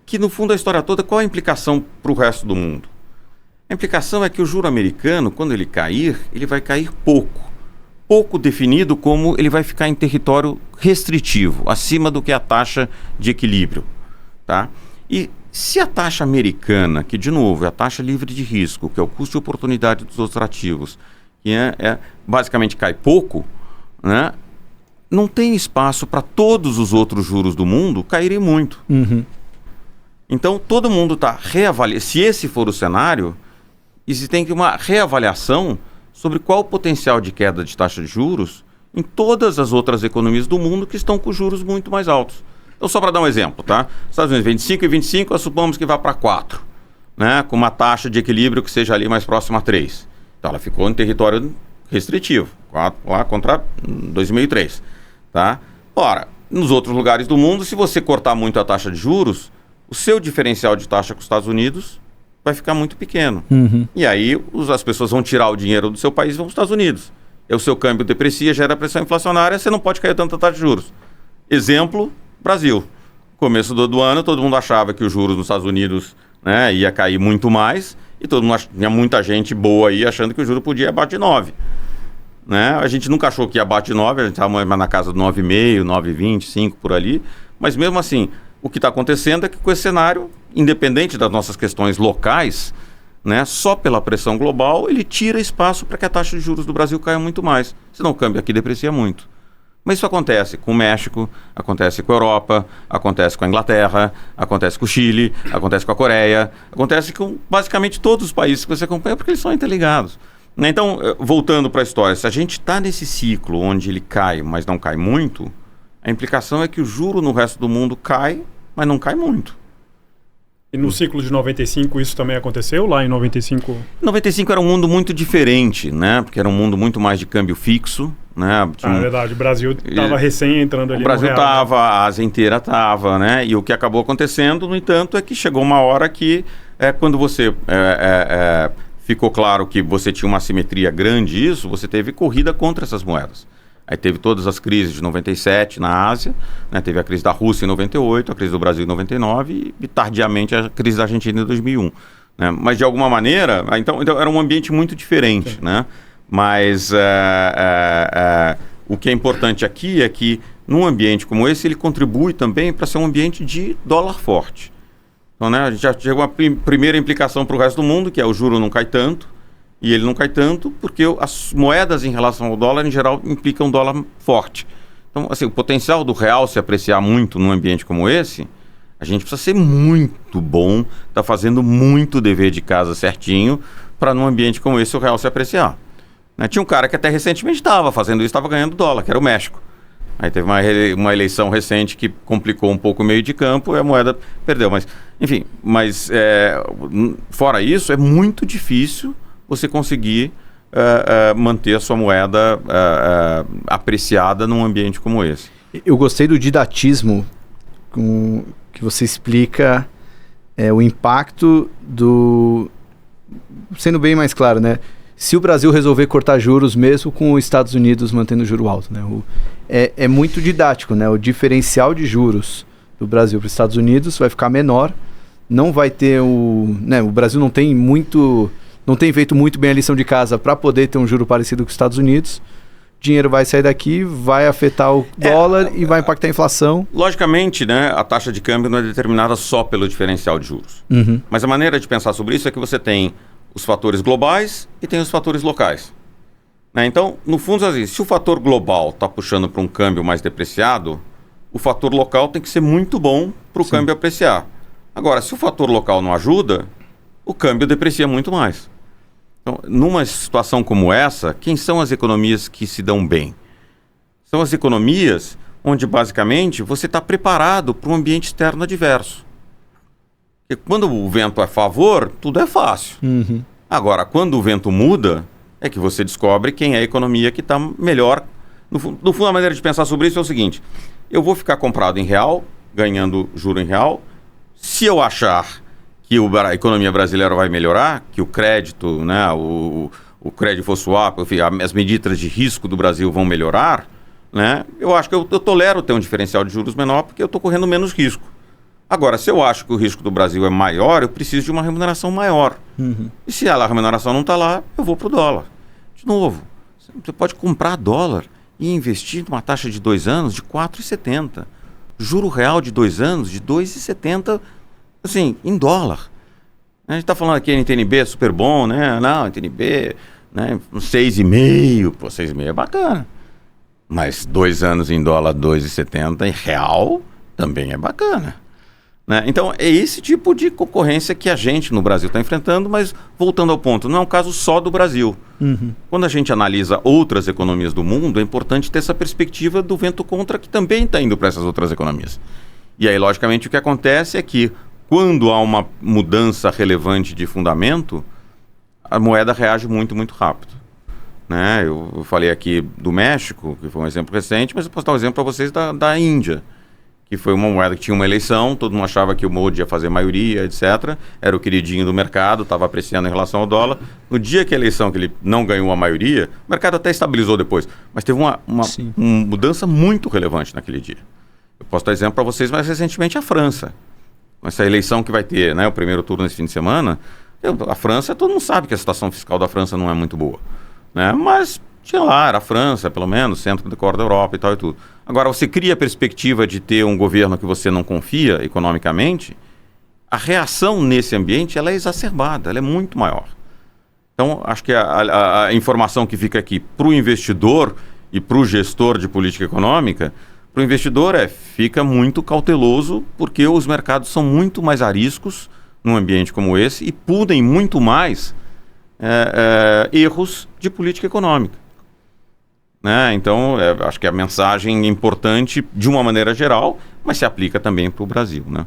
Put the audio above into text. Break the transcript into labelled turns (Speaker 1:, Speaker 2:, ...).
Speaker 1: que no fundo a história toda, qual a implicação para o resto do mundo? A implicação é que o juro americano, quando ele cair, ele vai cair pouco. Pouco definido como ele vai ficar em território restritivo, acima do que a taxa de equilíbrio. Tá? E se a taxa americana, que de novo é a taxa livre de risco, que é o custo de oportunidade dos outros ativos, que basicamente cai pouco, né? Não tem espaço para todos os outros juros do mundo caírem muito. Então todo mundo está reavaliando. Se esse for o cenário, tem que uma reavaliação sobre qual o potencial de queda de taxa de juros em todas as outras economias do mundo que estão com juros muito mais altos. Então, só para dar um exemplo, tá? Estados Unidos 25 e 25, nós supomos que vá para 4, né? Com uma taxa de equilíbrio que seja ali mais próxima a 3. Então, ela ficou em território restritivo, 4, lá contra 2003, tá? Ora, nos outros lugares do mundo, se você cortar muito a taxa de juros, o seu diferencial de taxa com os Estados Unidos vai ficar muito pequeno. E aí, as pessoas vão tirar o dinheiro do seu país e vão para os Estados Unidos. E o seu câmbio deprecia, gera pressão inflacionária, você não pode cair tanta taxa de juros. Exemplo, Brasil. Começo do ano, todo mundo achava que os juros nos Estados Unidos, né, ia cair muito mais, e tinha muita gente boa aí achando que o juro podia abaixo de 9. Né? A gente nunca achou que ia abaixo de 9, a gente estava na casa do 9,5, 9,20, 5 por ali, mas mesmo assim, o que está acontecendo é que com esse cenário, independente das nossas questões locais, né, só pela pressão global, ele tira espaço para que a taxa de juros do Brasil caia muito mais, senão o câmbio aqui deprecia muito. Mas isso acontece com o México, acontece com a Europa, acontece com a Inglaterra, acontece com o Chile, acontece com a Coreia, acontece com basicamente todos os países que você acompanha, porque eles são interligados. Então, voltando para a história, se a gente está nesse ciclo onde ele cai, mas não cai muito, a implicação é que o juro no resto do mundo cai, mas não cai muito.
Speaker 2: E no ciclo de 95 isso também aconteceu, lá em 95?
Speaker 1: 95 era um mundo muito diferente, né? Porque era um mundo muito mais de câmbio fixo, né?
Speaker 2: É verdade, o Brasil estava recém entrando ali no real.
Speaker 1: O Brasil estava, a Ásia inteira estava, né? E o que acabou acontecendo, no entanto, é que chegou uma hora que, quando você ficou claro que você tinha uma assimetria grande, você teve corrida contra essas moedas. Aí teve todas as crises de 97 na Ásia, né? Teve a crise da Rússia em 98, a crise do Brasil em 99 e tardiamente a crise da Argentina em 2001. Né? Mas de alguma maneira, então era um ambiente muito diferente, né? Mas o que é importante aqui é que num ambiente como esse ele contribui também para ser um ambiente de dólar forte. Então, né, a gente já chegou à primeira implicação para o resto do mundo, que é o juro não cai tanto. E ele não cai tanto porque as moedas em relação ao dólar, em geral, implicam um dólar forte. Então, assim, o potencial do real se apreciar muito num ambiente como esse, a gente precisa ser muito bom, tá fazendo muito dever de casa certinho, para num ambiente como esse o real se apreciar. Né? Tinha um cara que até recentemente estava fazendo isso, estava ganhando dólar, que era o México. Aí teve uma eleição recente que complicou um pouco o meio de campo e a moeda perdeu. Mas, enfim, fora isso, é muito difícil você conseguir manter a sua moeda apreciada num ambiente como esse.
Speaker 3: Eu gostei do didatismo que você explica o impacto sendo bem mais claro, né? Se o Brasil resolver cortar juros mesmo com os Estados Unidos mantendo o juro alto, né? É muito didático, né? O diferencial de juros do Brasil para os Estados Unidos vai ficar menor, não vai ter o Brasil não tem feito muito bem a lição de casa para poder ter um juro parecido com os Estados Unidos. O dinheiro vai sair daqui, vai afetar o dólar e vai impactar a inflação.
Speaker 1: Logicamente, né, a taxa de câmbio não é determinada só pelo diferencial de juros. Mas a maneira de pensar sobre isso é que você tem os fatores globais e tem os fatores locais. Né? Então, no fundo, se o fator global está puxando para um câmbio mais depreciado, o fator local tem que ser muito bom para o câmbio apreciar. Agora, se o fator local não ajuda, o câmbio deprecia muito mais. Então, numa situação como essa, quem são as economias que se dão bem? São as economias onde, basicamente, você está preparado para um ambiente externo adverso. Porque quando o vento é a favor, tudo é fácil. Agora, quando o vento muda, é que você descobre quem é a economia que está melhor. No fundo, a maneira de pensar sobre isso é o seguinte: eu vou ficar comprado em real, ganhando juro em real. Se eu achar que a economia brasileira vai melhorar, que o crédito, né, o crédito swap, enfim, as medidas de risco do Brasil vão melhorar, né, eu acho que eu tolero ter um diferencial de juros menor porque eu estou correndo menos risco. Agora, se eu acho que o risco do Brasil é maior, eu preciso de uma remuneração maior. E se a remuneração não está lá, eu vou para o dólar. De novo, você pode comprar dólar e investir numa taxa de 2 anos de 4,70. Juro real de 2 anos de 2,70, assim, em dólar. A gente está falando aqui NTNB é super bom, né? Não, NTNB, né? 6,5, pô, 6,5 é bacana. Mas 2 anos em dólar, 2,70 em real, também é bacana. Né? Então, é esse tipo de concorrência que a gente no Brasil está enfrentando, mas voltando ao ponto, não é um caso só do Brasil. Quando a gente analisa outras economias do mundo, é importante ter essa perspectiva do vento contra que também está indo para essas outras economias. E aí, logicamente, o que acontece é que quando há uma mudança relevante de fundamento, a moeda reage muito, muito rápido. Né? Eu falei aqui do México, que foi um exemplo recente, mas eu posso dar um exemplo para vocês da Índia, que foi uma moeda que tinha uma eleição, todo mundo achava que o Modi ia fazer maioria, etc. Era o queridinho do mercado, estava apreciando em relação ao dólar. No dia que a eleição, que ele não ganhou a maioria, o mercado até estabilizou depois, mas teve uma mudança muito relevante naquele dia. Eu posso dar exemplo para vocês mais recentemente a França. Com essa eleição que vai ter, né, o primeiro turno nesse fim de semana, a França, todo mundo sabe que a situação fiscal da França não é muito boa. Né? Mas tinha lá, era a França, pelo menos, centro do core da Europa e tal e tudo. Agora, você cria a perspectiva de ter um governo que você não confia economicamente, a reação nesse ambiente ela é exacerbada, ela é muito maior. Então, acho que a informação que fica aqui para o investidor e para o gestor de política econômica, para o investidor fica muito cauteloso, porque os mercados são muito mais ariscos num ambiente como esse e punem muito mais erros de política econômica. Né? Então, acho que a mensagem é importante de uma maneira geral, mas se aplica também para o Brasil. Né?